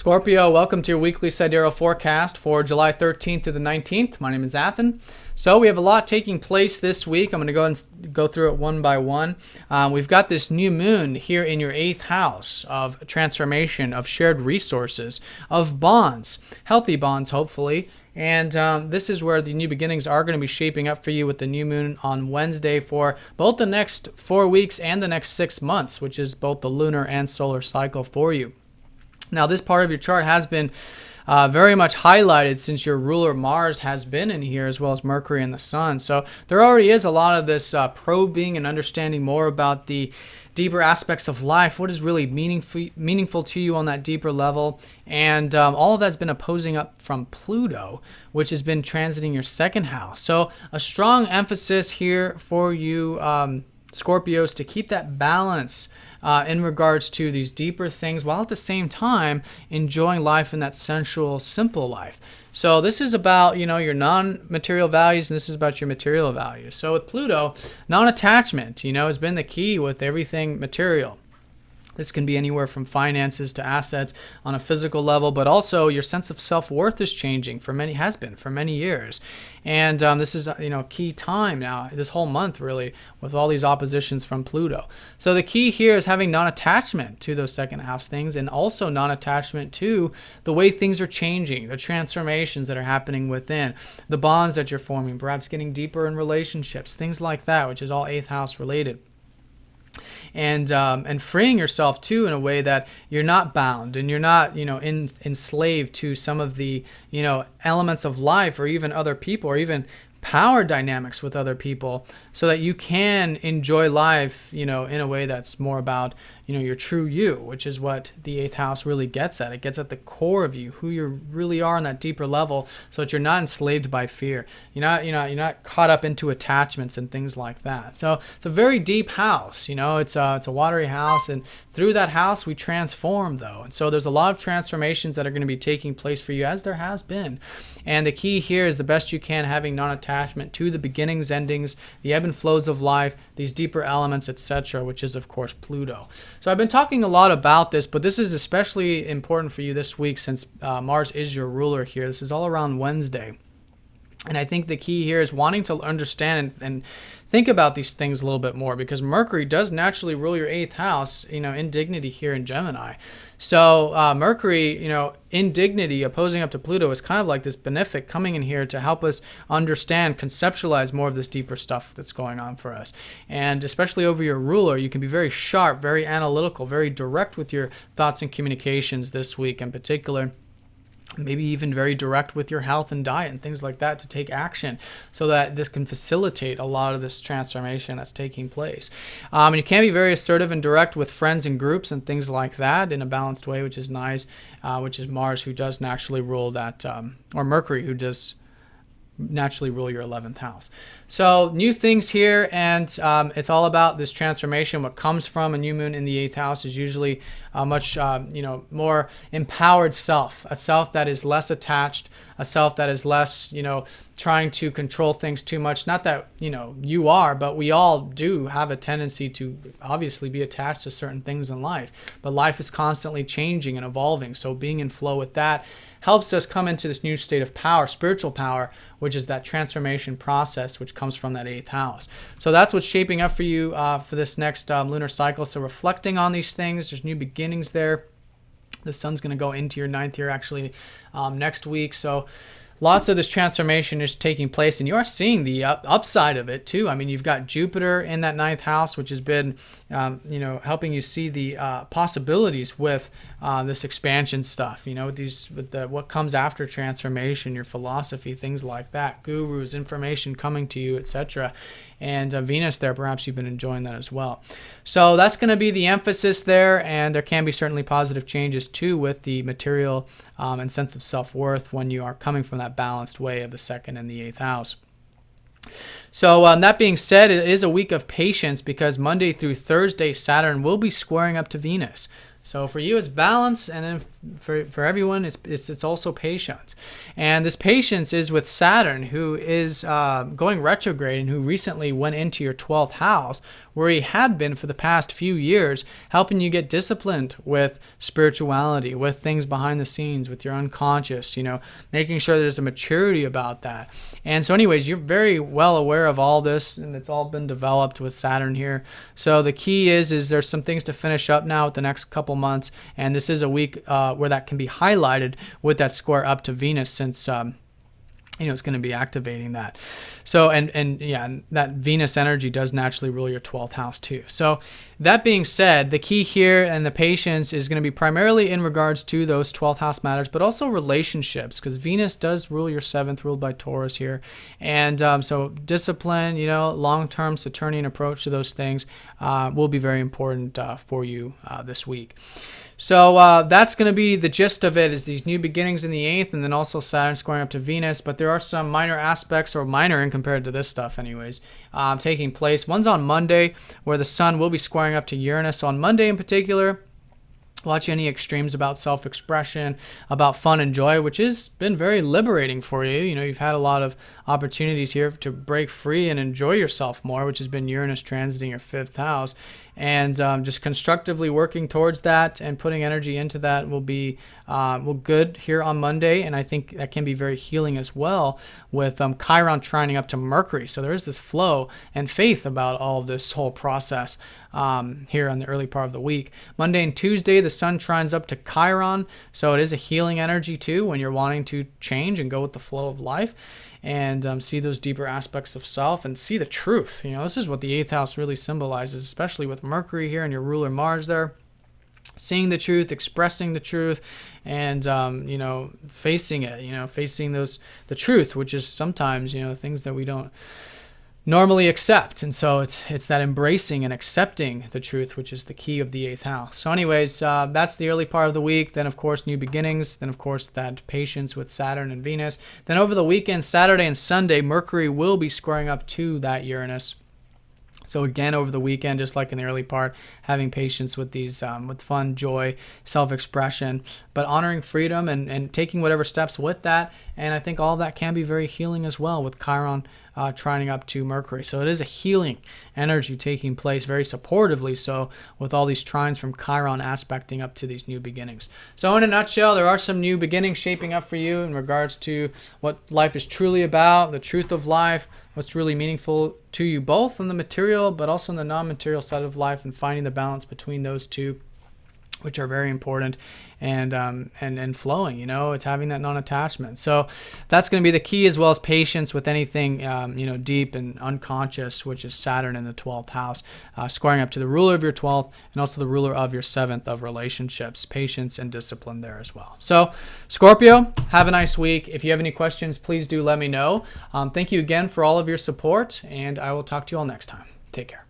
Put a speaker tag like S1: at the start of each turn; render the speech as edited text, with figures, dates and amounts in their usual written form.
S1: Scorpio, welcome to your weekly sidereal forecast for July 13th to the 19th. My name is Athen. So we have a lot taking place this week. I'm going to go through it one by one. We've got this new moon here in your 8th house of transformation, of shared resources, of bonds, healthy bonds, hopefully. And this is where the new beginnings are going to be shaping up for you with the new moon on Wednesday for both the next 4 weeks and the next 6 months, which is both the lunar and solar cycle for you. Now, this part of your chart has been very much highlighted since your ruler Mars has been in here, as well as Mercury and the Sun. So there already is a lot of this probing and understanding more about the deeper aspects of life, what is really meaningful to you on that deeper level. And all of that's been opposing up from Pluto, which has been transiting your 2nd house. So a strong emphasis here for you, Scorpios, to keep that balance in regards to these deeper things, while at the same time enjoying life in that sensual, simple life. So this is about, your non-material values, and this is about your material values. So with Pluto, non-attachment, has been the key with everything material. This can be anywhere from finances to assets on a physical level, but also your sense of self-worth is changing has been for many years. And this is, key time now, this whole month really, with all these oppositions from Pluto. So the key here is having non-attachment to those 2nd house things, and also non-attachment to the way things are changing, the transformations that are happening within, the bonds that you're forming, perhaps getting deeper in relationships, things like that, which is all 8th house related. And freeing yourself too in a way that you're not bound and you're not enslaved to some of the elements of life, or even other people, or even power dynamics with other people, so that you can enjoy life in a way that's more about your true you, which is what the 8th house really gets at. It gets at the core of you, who you really are on that deeper level, so that you're not enslaved by fear. You're not caught up into attachments and things like that. So it's a very deep house. It's a watery house, and through that house we transform though. And so there's a lot of transformations that are going to be taking place for you, as there has been. And the key here is the best you can having non-attachment to the beginnings, endings, the ebb and flows of life, these deeper elements, etc., which is of course Pluto. So I've been talking a lot about this, but this is especially important for you this week since Mars is your ruler here. This is all around Wednesday. And I think the key here is wanting to understand and think about these things a little bit more, because Mercury does naturally rule your 8th house, in dignity here in Gemini. So Mercury, in dignity, opposing up to Pluto, is kind of like this benefic coming in here to help us understand, conceptualize more of this deeper stuff that's going on for us. And especially over your ruler, you can be very sharp, very analytical, very direct with your thoughts and communications this week in particular. Maybe even very direct with your health and diet and things like that, to take action so that this can facilitate a lot of this transformation that's taking place. And you can be very assertive and direct with friends and groups and things like that in a balanced way, which is nice, which is Mars, who does naturally rule that, or Mercury, who does naturally rule your 11th house. So new things here, and it's all about this transformation. What comes from a new moon in the 8th house is usually a much more empowered self, a self that is less attached, a self that is less trying to control things too much. Not that you are, but we all do have a tendency to obviously be attached to certain things in life, but life is constantly changing and evolving, so being in flow with that helps us come into this new state of power, spiritual power, which is that transformation process which comes from that 8th house. So that's what's shaping up for you for this next lunar cycle. So reflecting on these things, there's new beginnings there. The sun's going to go into your 9th year actually next week. So lots of this transformation is taking place, and you are seeing the upside of it too. I mean, you've got Jupiter in that 9th house, which has been, helping you see the possibilities with this expansion stuff. What comes after transformation, your philosophy, things like that, gurus, information coming to you, etc. And Venus there, perhaps you've been enjoying that as well. So that's going to be the emphasis there, and there can be certainly positive changes too with the material and sense of self-worth when you are coming from that balanced way of the 2nd and the 8th house. So that being said, it is a week of patience, because Monday through Thursday, Saturn will be squaring up to Venus. So for you, it's balance, and then for everyone, it's also patience. And this patience is with Saturn, who is going retrograde and who recently went into your 12th house, where he had been for the past few years, helping you get disciplined with spirituality, with things behind the scenes, with your unconscious, making sure there's a maturity about that. And so anyways, you're very well aware of all this, and it's all been developed with Saturn here. So the key is there's some things to finish up now with the next couple months, and this is a week where that can be highlighted with that square up to Venus, since it's going to be activating that. So, and that Venus energy does naturally rule your 12th house too. So that being said, the key here and the patience is going to be primarily in regards to those 12th house matters, but also relationships, because Venus does rule your 7th, ruled by Taurus here. And so discipline, long-term Saturnian approach to those things will be very important for you this week. So that's going to be the gist of it, is these new beginnings in the 8th, and then also Saturn squaring up to Venus. But there are some minor aspects, or minor in compared to this stuff anyways, taking place. One's on Monday, where the Sun will be squaring up to Uranus. So on Monday in particular, watch any extremes about self-expression, about fun and joy, which has been very liberating for you. You've had a lot of opportunities here to break free and enjoy yourself more, which has been Uranus transiting your 5th house. And just constructively working towards that and putting energy into that will be good here on Monday. And I think that can be very healing as well, with Chiron trining up to Mercury. So there is this flow and faith about all of this whole process here on the early part of the week. Monday and Tuesday, the Sun trines up to Chiron. So it is a healing energy too, when you're wanting to change and go with the flow of life, and see those deeper aspects of self and see the truth. This is what the 8th house really symbolizes, especially with Mercury here and your ruler Mars there. Seeing the truth, expressing the truth, and facing it. Facing the truth, which is sometimes things that we don't normally accept. And so it's that embracing and accepting the truth, which is the key of the 8th house. So anyways, that's the early part of the week. Then of course new beginnings, then of course that patience with Saturn and Venus. Then over the weekend, Saturday and Sunday, Mercury will be squaring up to that Uranus. So again, over the weekend, just like in the early part, having patience with these, with fun, joy, self-expression, but honoring freedom and taking whatever steps with that. And I think all that can be very healing as well, with Chiron trining up to Mercury. So it is a healing energy taking place, very supportively so, with all these trines from Chiron aspecting up to these new beginnings. So in a nutshell, there are some new beginnings shaping up for you in regards to what life is truly about, the truth of life, what's really meaningful to you, both on the material but also in the non-material side of life, and finding the balance between those two, which are very important, and flowing. It's having that non-attachment. So that's going to be the key, as well as patience with anything deep and unconscious, which is Saturn in the 12th house, squaring up to the ruler of your 12th and also the ruler of your 7th of relationships. Patience and discipline there as well. So Scorpio, have a nice week. If you have any questions, please do let me know. Thank you again for all of your support, and I will talk to you all next time. Take care.